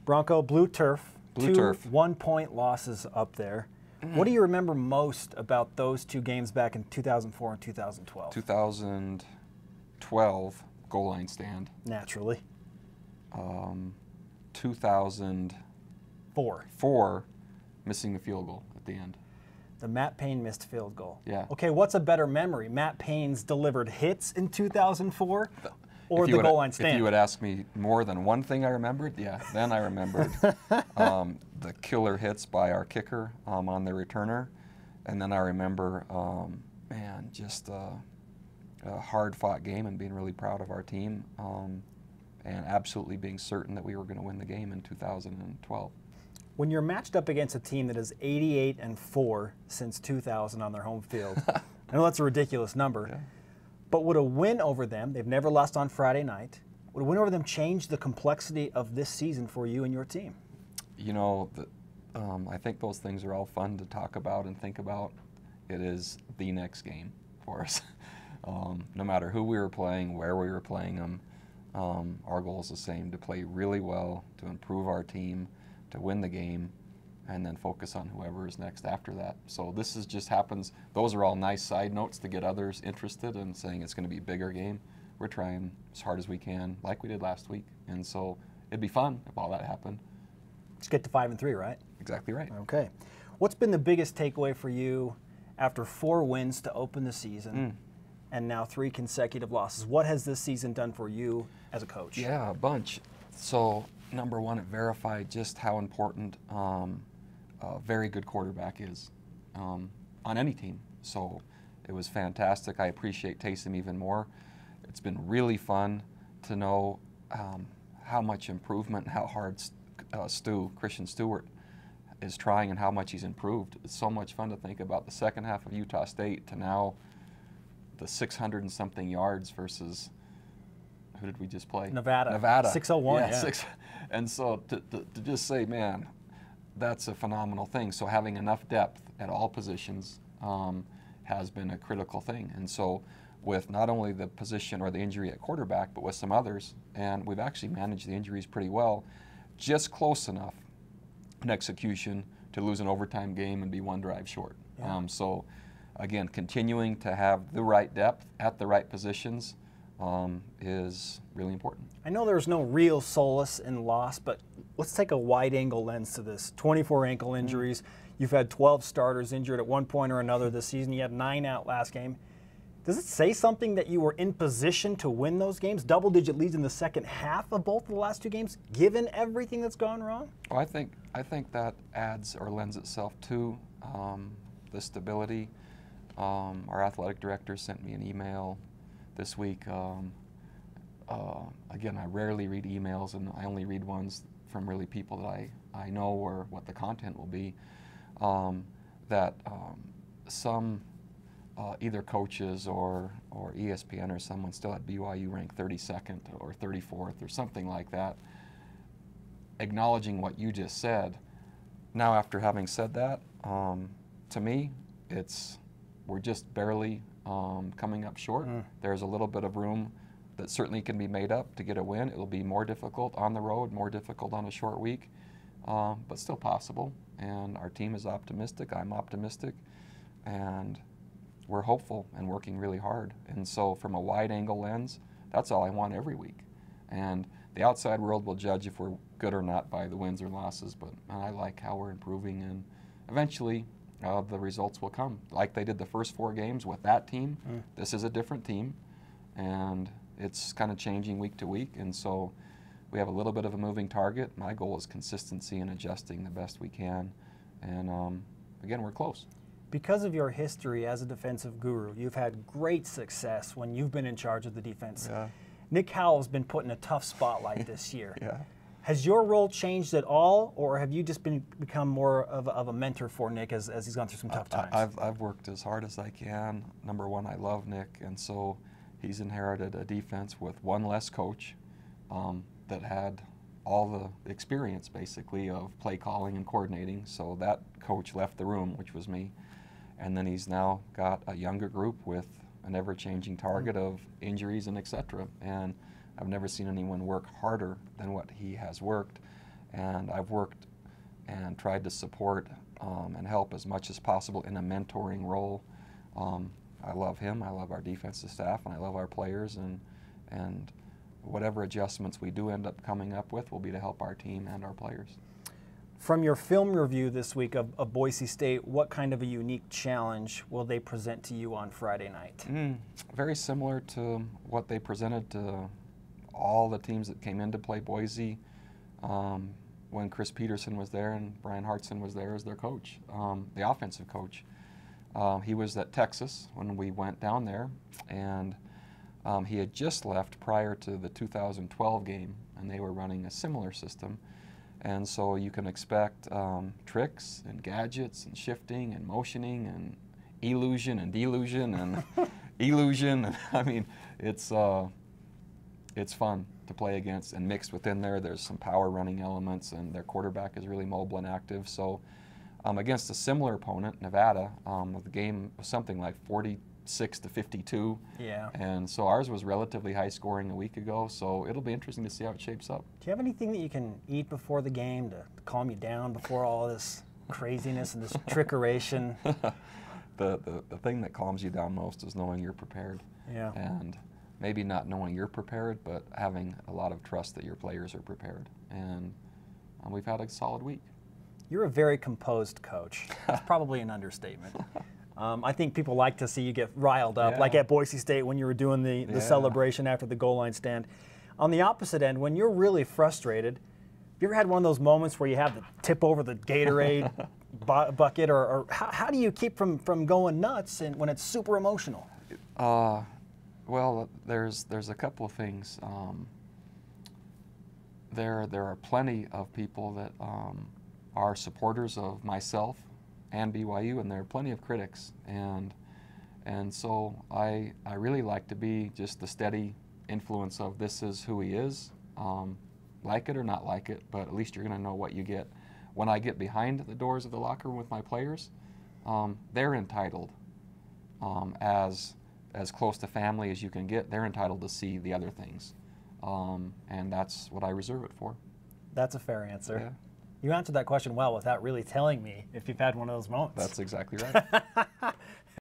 Bronco, blue turf. Blue turf. 1-point losses up there. What do you remember most about those two games back in 2004 and 2012? 2012, goal line stand. Naturally. 2004, missing the field goal at the end. The Matt Payne missed field goal. Yeah. Okay, what's a better memory? Matt Payne's delivered hits in 2004 or the goal line stand? If you would ask me more than one thing I remembered, yeah, then I remembered the killer hits by our kicker on the returner. And then I remember, man, just a hard-fought game and being really proud of our team and absolutely being certain that we were going to win the game in 2012. When you're matched up against a team that is 88-4 since 2000 on their home field, I know that's a ridiculous number, Yeah. but would a win over them, they've never lost on Friday night, would a win over them change the complexity of this season for you and your team? You know, I think those things are all fun to talk about and think about. It is the next game for us. No matter who we were playing, where we were playing them, our goal is the same, to play really well, to improve our team, to win the game, and then focus on whoever is next after that. So this is just happens. Those are all nice side notes to get others interested in saying it's going to be a bigger game. We're trying as hard as we can, like we did last week, and so it'd be fun if all that happened. Just get to 5-3, right? Exactly right. Okay. What's been the biggest takeaway for you after 4 wins to open the season and now 3 consecutive losses? What has this season done for you as a coach? Yeah, a bunch. So number one, it verified just how important a very good quarterback is on any team. So it was fantastic. I appreciate Taysom even more. It's been really fun to know how much improvement and how hard Christian Stewart is trying and how much he's improved. It's so much fun to think about the second half of Utah State to now the 600 and something yards versus, who did we just play? Nevada. 601. Yeah. And so to just say, man, that's a phenomenal thing. So having enough depth at all positions has been a critical thing. And so with not only the position or the injury at quarterback, but with some others, and we've actually managed the injuries pretty well, just close enough in execution to lose an overtime game and be 1 drive short. Yeah. So again, continuing to have the right depth at the right positions is really important. I know there's no real solace in loss, but let's take a wide-angle lens to this. 24 ankle injuries. You've had 12 starters injured at one point or another this season. You had 9 out last game. Does it say something that you were in position to win those games? Double-digit leads in the second half of both of the last 2 games, given everything that's gone wrong? Well, I think that adds or lends itself to the stability. Our athletic director sent me an email this week. Again, I rarely read emails, and I only read ones from really people that I know or what the content will be, that some either coaches or ESPN or someone still at BYU ranked 32nd or 34th or something like that, acknowledging what you just said. Now, after having said that, to me, we're just barely coming up short. There's a little bit of room that certainly can be made up to get a win. It'll be more difficult on the road, more difficult on a short week, but still possible. And our team is optimistic. I'm optimistic. And we're hopeful and working really hard. And so from a wide-angle lens, that's all I want every week. And the outside world will judge if we're good or not by the wins or losses, but I like how we're improving, and eventually the results will come. Like they did the first 4 games with that team, this is a different team, and it's kind of changing week to week, and so we have a little bit of a moving target. My goal is consistency and adjusting the best we can, and again, we're close. Because of your history as a defensive guru, you've had great success when you've been in charge of the defense. Yeah. Nick Howell's been put in a tough spotlight this year. Yeah. Has your role changed at all, or have you just become more of a mentor for Nick as he's gone through some tough times? I've worked as hard as I can. Number one, I love Nick, and so he's inherited a defense with one less coach that had all the experience, basically, of play calling and coordinating. So that coach left the room, which was me. And then he's now got a younger group with an ever-changing target of injuries and et cetera. And I've never seen anyone work harder than what he has worked. and I've worked and tried to support and help as much as possible in a mentoring role. I love him, I love our defensive staff, and I love our players, and whatever adjustments we do end up coming up with will be to help our team and our players. From your film review this week of Boise State, what kind of a unique challenge will they present to you on Friday night? Very similar to what they presented to all the teams that came in to play Boise when Chris Peterson was there and Brian Hartson was there as their coach, the offensive coach. He was at Texas when we went down there, and he had just left prior to the 2012 game, and they were running a similar system. And so you can expect tricks and gadgets and shifting and motioning and illusion and delusion and illusion. And, I mean, it's fun to play against, and mixed within there's some power running elements, and their quarterback is really mobile and active. So against a similar opponent, Nevada, the game was something like 46-52. Yeah. And so ours was relatively high scoring a week ago, so it'll be interesting to see how it shapes up. Do you have anything that you can eat before the game to calm you down before all this craziness and this trickeration? The thing that calms you down most is knowing you're prepared. Yeah. And maybe not knowing you're prepared, but having a lot of trust that your players are prepared. And we've had a solid week. You're a very composed coach. That's probably an understatement. I think people like to see you get riled up, like at Boise State when you were doing the celebration after the goal line stand. On the opposite end, when you're really frustrated, have you ever had one of those moments where you have to tip over the Gatorade bucket, or how do you keep from going nuts and when it's super emotional? Well, there's a couple of things. There are plenty of people that are supporters of myself and BYU, and there are plenty of critics, and so I really like to be just the steady influence of this is who he is, like it or not like it, but at least you're going to know what you get. When I get behind the doors of the locker room with my players, they're entitled, as close to family as you can get, they're entitled to see the other things, and that's what I reserve it for. That's a fair answer. Yeah. You answered that question well without really telling me if you've had one of those moments. That's exactly right.